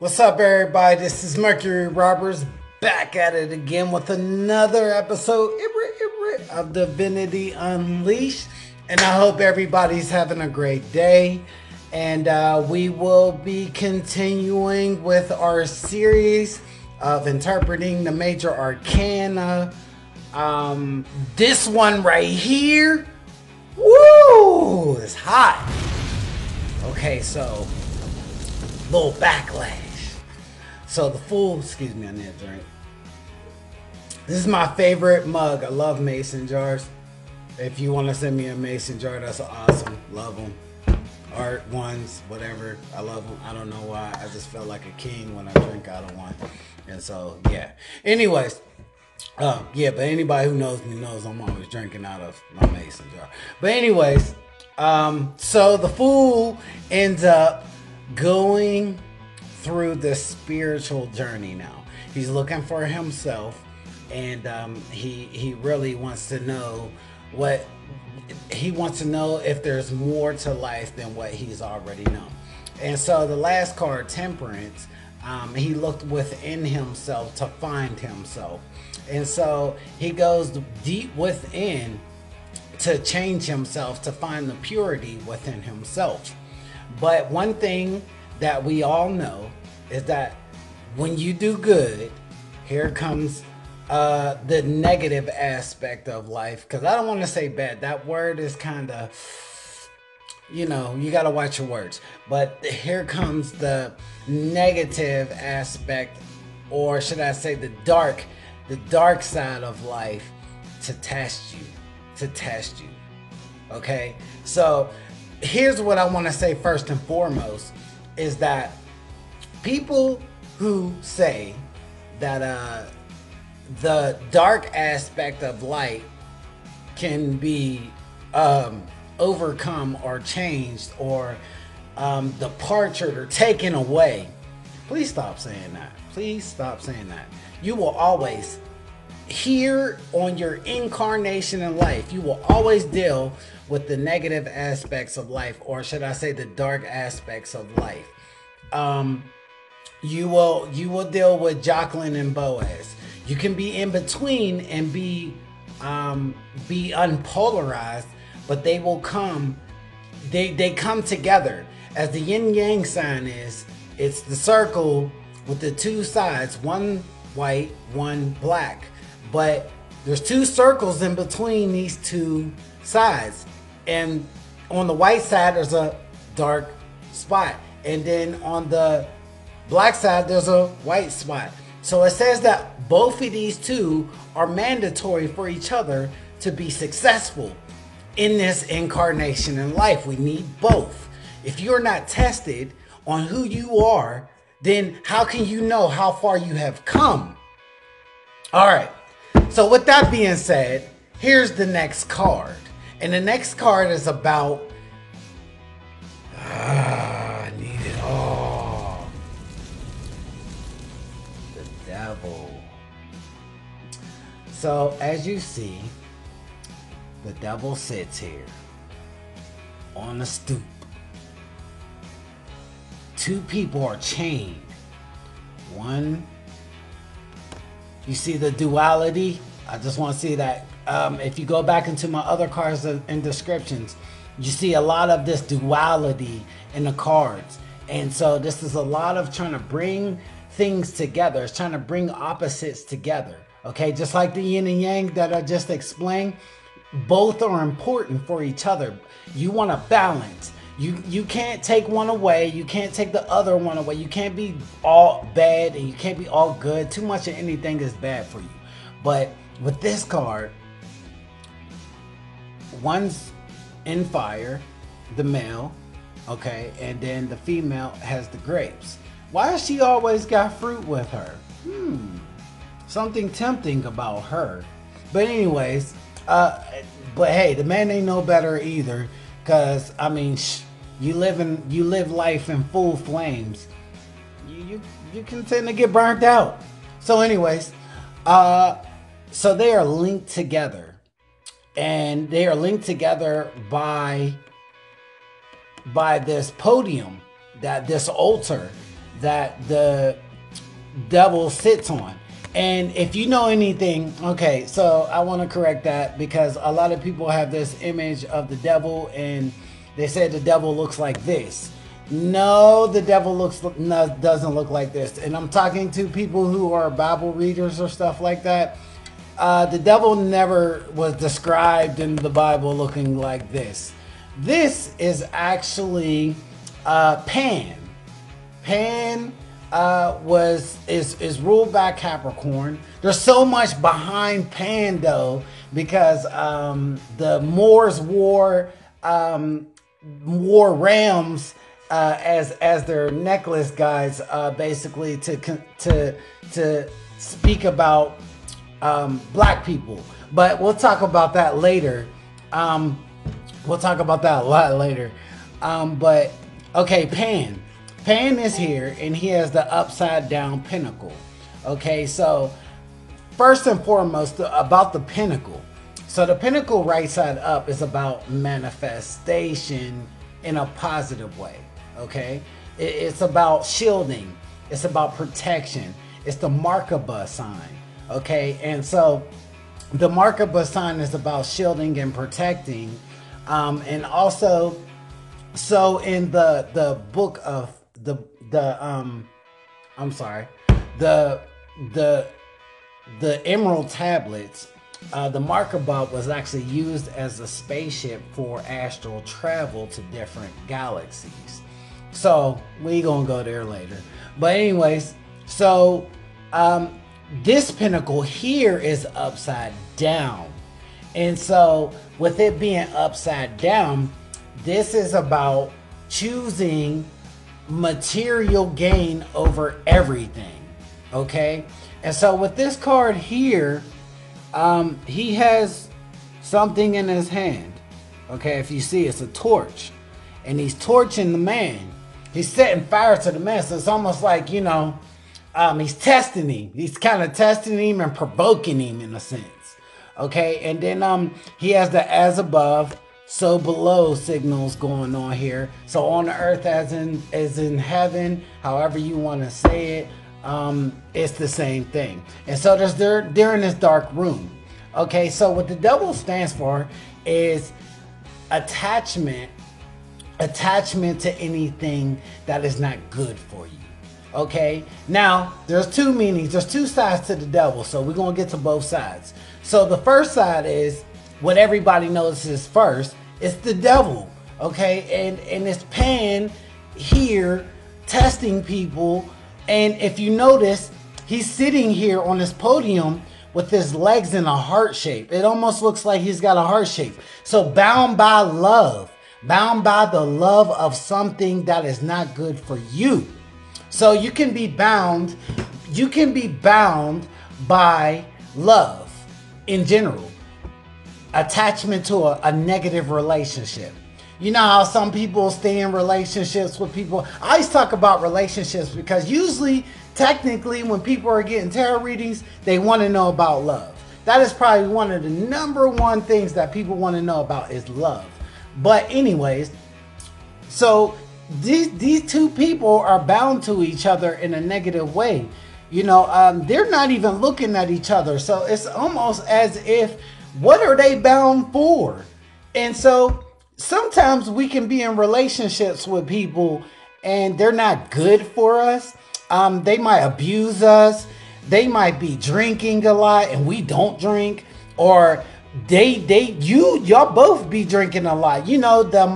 What's up, everybody? This is Mercury Roberts back at it again with another episode of Divinity Unleashed. And I hope everybody's having a great day. And we will be continuing with our series of interpreting the major arcana. This one right here, woo, is hot. Okay, so little backlash. So the Fool, excuse me, I need a drink. This is my favorite mug. I love mason jars. If you want to send me a mason jar, that's awesome. Love them. Art ones, whatever. I love them. I don't know why. I just felt like a king when I drink out of one. And so, yeah. Anyways, yeah, but anybody who knows me knows I'm always drinking out of my mason jar. But anyways, so the Fool ends up going through this spiritual journey now. He's looking for himself, and he really wants to know what he wants to know, if there's more to life than what he's already known. And so the last card, Temperance, he looked within himself to find himself. And so he goes deep within to change himself, to find the purity within himself. But one thing that we all know is that when you do good, here comes the negative aspect of life. Because I don't want to say bad. That word is kind of, you know, you got to watch your words. But here comes the negative aspect, or should I say the dark side of life, to test you. Okay? So here's what I want to say first and foremost, is that people who say that the dark aspect of light can be overcome or changed or departured or taken away, please stop saying that. Please stop saying that. You will always, here on your incarnation in life, you will always deal with the negative aspects of life, or should I say the dark aspects of life. You will deal with Jacqueline and Boaz. You can be in between and be unpolarized, but they will come. They come together. As the yin yang sign is, it's the circle with the two sides, one white, one black. But there's two circles in between these two sides. And on the white side, there's a dark spot. And then on the black side, there's a white spot. So it says that both of these two are mandatory for each other to be successful in this incarnation in life. We need both. If you're not tested on who you are, then how can you know how far you have come? All right. So with that being said, here's the next card. And the next card is about I need it all. The devil. So as you see, the devil sits here on a stoop. Two people are chained. One, you see the duality? I just want to see that. If you go back into my other cards and descriptions, you see a lot of this duality in the cards. And so this is a lot of trying to bring things together. It's trying to bring opposites together. Okay, just like the yin and yang that I just explained, both are important for each other. You want to balance. You can't take one away. You can't take the other one away. You can't be all bad and you can't be all good. Too much of anything is bad for you. But with this card, one's in fire, the male, okay, and then the female has the grapes. Why has she always got fruit with her? Something tempting about her. But anyways, but hey, the man ain't no better either, because I mean, you live life in full flames. You can tend to get burnt out. So anyways, so they are linked together. And they are linked together by this podium, that this altar. that the devil sits on. And if you know anything, okay, so I want to correct that, because a lot of people have this image of the devil and they say the devil looks like this. No, the devil doesn't look like this. And I'm talking to people who are Bible readers or stuff like that. The devil never was described in the Bible looking like this. This is actually Pan. Pan is ruled by Capricorn. There's so much behind Pan though, because the Moors wore rams as their necklace guys, basically to speak about black people. But we'll talk about that later. We'll talk about that a lot later. But okay, Pan. Pan is here, and he has the upside down pinnacle. Okay, so first and foremost about the pinnacle. So the pinnacle right side up is about manifestation in a positive way. Okay, it's about shielding. It's about protection. It's the Merkaba sign. Okay, and so the Merkaba sign is about shielding and protecting, and also, so in the book of the Emerald tablets, the Merkaba was actually used as a spaceship for astral travel to different galaxies. So we gonna go there later. But anyways, so this pinnacle here is upside down. And so with it being upside down, this is about choosing material gain over everything. Okay, and so with this card here, he has something in his hand. Okay, if you see, it's a torch, and he's torching the man. He's setting fire to the man. So it's almost like, you know, he's testing him. He's kind of testing him and provoking him in a sense. Okay, and then he has the as above, so below signals going on here. So on the earth as in heaven, however you want to say it, it's the same thing. And so they're in this dark room. Okay, so what the devil stands for is attachment to anything that is not good for you. Okay, now there's two meanings, there's two sides to the devil, so we're gonna get to both sides. So the first side is what everybody knows is first, it's the devil. Okay, and it's Pan here testing people. And if you notice, he's sitting here on this podium with his legs in a heart shape. It almost looks like he's got a heart shape. So bound by love, bound by the love of something that is not good for you. So you can be bound by love in general. Attachment to a negative relationship. You know how some people stay in relationships with people. I always talk about relationships because usually, technically, when people are getting tarot readings, they want to know about love. That is probably one of the number one things that people want to know about is love. But anyways, so these two people are bound to each other in a negative way. You know, they're not even looking at each other. So it's almost as if, what are they bound for? And so sometimes we can be in relationships with people and they're not good for us. They might abuse us. They might be drinking a lot and we don't drink, or y'all both be drinking a lot. You know, them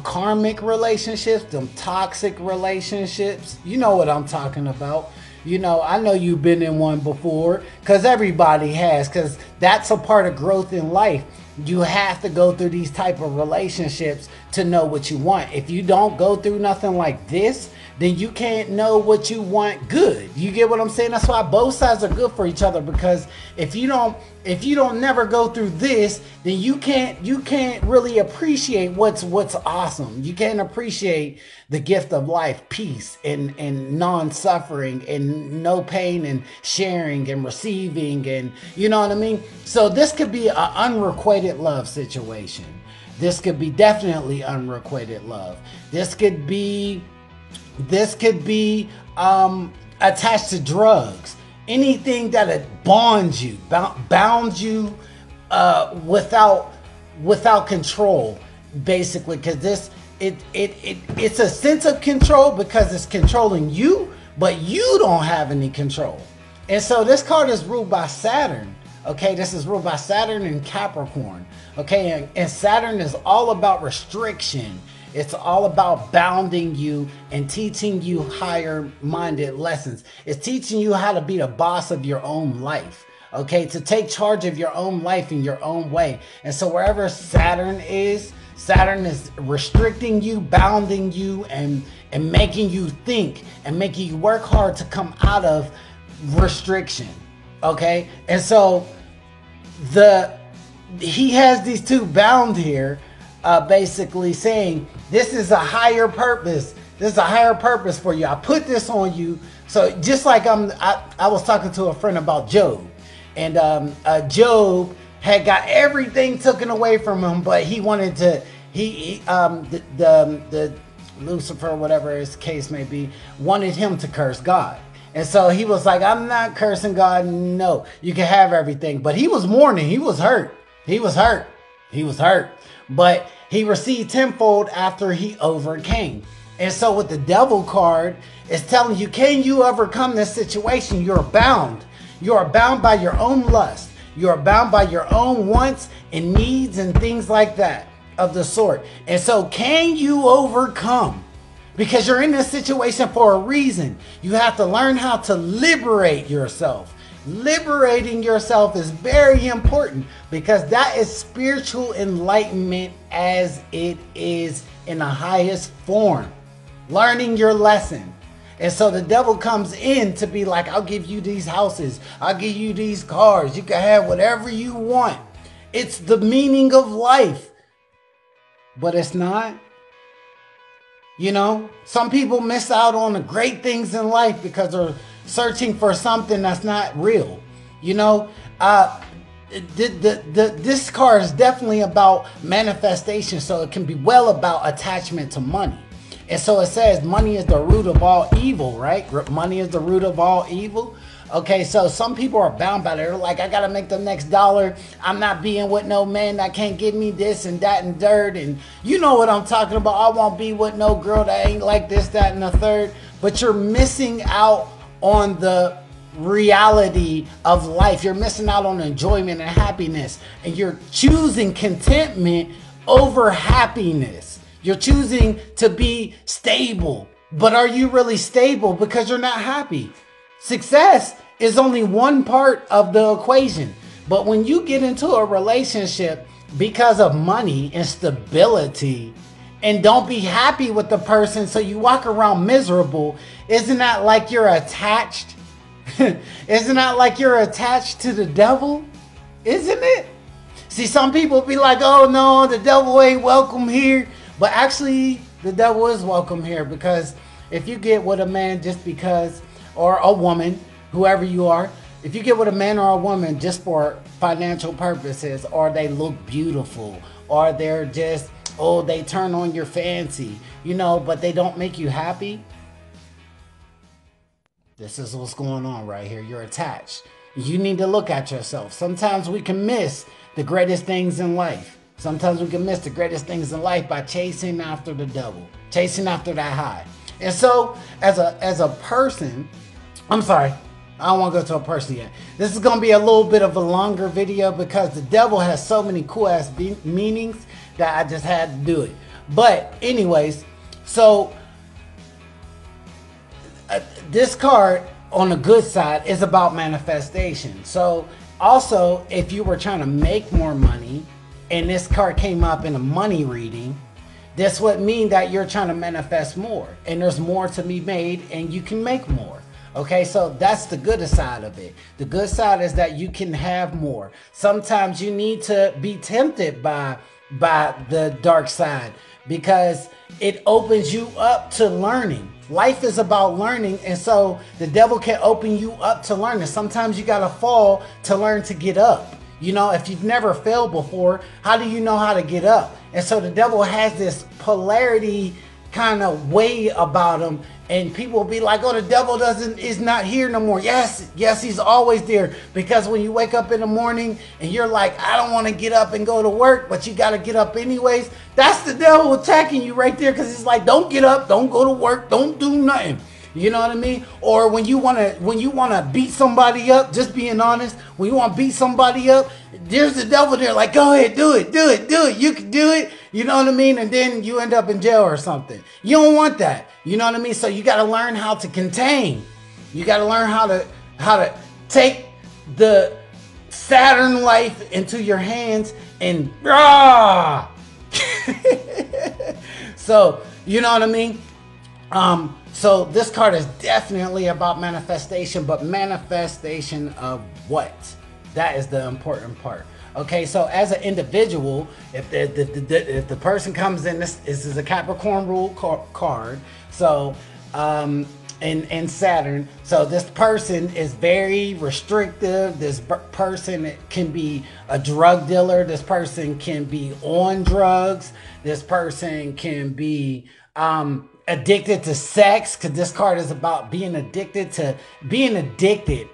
karmic relationships, them toxic relationships. You know what I'm talking about. You know, I know you've been in one before, because everybody has, because that's a part of growth in life. You have to go through these type of relationships to know what you want. If you don't go through nothing like this, then you can't know what you want good. You get what I'm saying? That's why both sides are good for each other, because if you don't never go through this, then you can't really appreciate what's awesome. You can't appreciate the gift of life, peace and non-suffering and no pain and sharing and receiving, and you know what I mean? So this could be an unrequited love situation. This could be definitely unrequited love. This could be This could be attached to drugs. Anything that bonds you, bounds you without control, basically. Because it's a sense of control because it's controlling you, but you don't have any control. And so this card is ruled by Saturn. Okay, this is ruled by Saturn and Capricorn. Okay, and Saturn is all about restriction. It's all about bounding you and teaching you higher minded lessons. It's teaching you how to be the boss of your own life. Okay, to take charge of your own life in your own way. And so wherever Saturn is restricting you, bounding you, and making you think and making you work hard to come out of restriction. Okay, and so he has these two bound here, basically saying this is a higher purpose. This is a higher purpose for you. I put this on you. So just like I was talking to a friend about Job, and Job had got everything taken away from him, but he wanted to. The Lucifer, whatever his case may be, wanted him to curse God. And so he was like, I'm not cursing God. No, you can have everything. But he was mourning. He was hurt. He was hurt. He was hurt. But he received tenfold after he overcame. And so with the devil card, it's telling you, can you overcome this situation? You're bound. You are bound by your own lust. You are bound by your own wants and needs and things like that of the sort. And so can you overcome? Because you're in this situation for a reason. You have to learn how to liberate yourself. Liberating yourself is very important because that is spiritual enlightenment as it is in the highest form. Learning your lesson. And so the devil comes in to be like, I'll give you these houses. I'll give you these cars. You can have whatever you want. It's the meaning of life. But it's not. You know, some people miss out on the great things in life because they're searching for something that's not real. You know, this card is definitely about manifestation. So it can be well about attachment to money. And so it says money is the root of all evil, right? Money is the root of all evil. Okay, so some people are bound by that. They're like, I got to make the next dollar. I'm not being with no man that can't give me this and that and dirt. And you know what I'm talking about. I won't be with no girl that ain't like this, that, and the third. But you're missing out on the reality of life. You're missing out on enjoyment and happiness. And you're choosing contentment over happiness. You're choosing to be stable. But are you really stable? Because you're not happy. Success is only one part of the equation. But when you get into a relationship because of money and stability and don't be happy with the person, so you walk around miserable, isn't that like you're attached? Isn't that like you're attached to the devil? Isn't it? See, some people be like, oh no, the devil ain't welcome here. But actually, the devil is welcome here, because if you get with a man just because, or a woman, whoever you are, if you get with a man or a woman just for financial purposes, or they look beautiful, or they're just, oh, they turn on your fancy, you know, but they don't make you happy, this is what's going on right here. You're attached. You need to look at yourself. Sometimes we can miss the greatest things in life. Sometimes we can miss the greatest things in life by chasing after the devil, chasing after that high. And so as a person, I'm sorry, I don't want to go to a person yet. This is going to be a little bit of a longer video because the devil has so many cool ass meanings that I just had to do it. But anyways, so this card on the good side is about manifestation. So also, if you were trying to make more money and this card came up in a money reading, this would mean that you're trying to manifest more and there's more to be made and you can make more. Okay, so that's the good side of it. The good side is that you can have more. Sometimes you need to be tempted by the dark side because it opens you up to learning. Life is about learning, and so the devil can open you up to learning. Sometimes you gotta fall to learn to get up. You know, if you've never failed before, how do you know how to get up? And so the devil has this polarity kind of way about him, and people will be like, oh, the devil is not here no more. Yes, he's always there, because when you wake up in the morning and you're like, I don't want to get up and go to work, but you got to get up anyways, that's the devil attacking you right there, because he's like, don't get up, don't go to work, don't do nothing. You know what I mean? Or when you wanna beat somebody up, just being honest, when you want to beat somebody up, there's the devil there like, go ahead, do it, you can do it. You know what I mean? And then you end up in jail or something. You don't want that. You know what I mean? So you got to learn how to contain. You got to learn how to take the Saturn life into your hands and so you know what I mean? So this card is definitely about manifestation, but manifestation of what? That is the important part. Okay, so as an individual, if the person comes in, this is a Capricorn rule card. So, in Saturn, so this person is very restrictive. This person can be a drug dealer. This person can be on drugs. This person can be addicted to sex, because this card is about being addicted,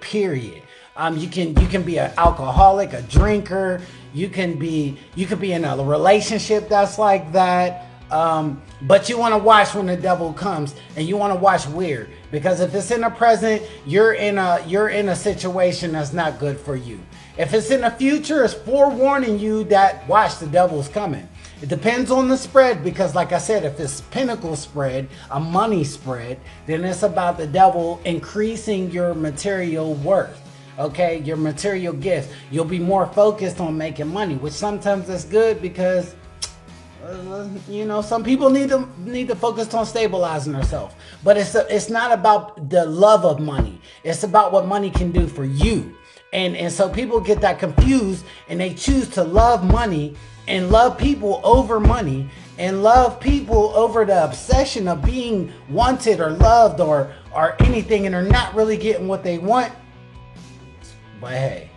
period. You can be an alcoholic, a drinker. You could be in a relationship that's like that. But you want to watch when the devil comes, and you want to watch weird, because if it's in the present, you're in a situation that's not good for you. If it's in the future, it's forewarning you that watch, the devil's coming. It depends on the spread, because like I said, if it's pinnacle spread, a money spread, then it's about the devil increasing your material worth. Okay, your material gifts. You'll be more focused on making money, which sometimes is good, because you know, some people need to focus on stabilizing themselves. But it's not about the love of money. It's about what money can do for you. And so people get that confused, and they choose to love money and love people over money, and love people over the obsession of being wanted or loved or anything, and they're not really getting what they want. But hey,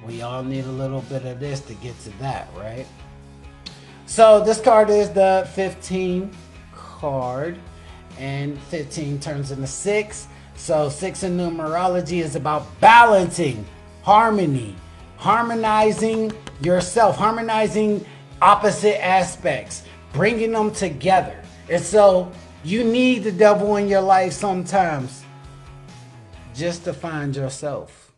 we all need a little bit of this to get to that, right? So this card is the 15 card, and 15 turns into 6. So 6 in numerology is about balancing, harmony, harmonizing yourself, harmonizing opposite aspects, bringing them together. And so you need the devil in your life sometimes just to find yourself.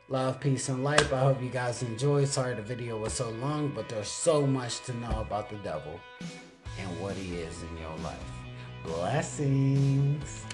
Love, peace, and light. I hope you guys enjoyed. Sorry the video was so long, but there's so much to know about the devil and what he is in your life. Blessings.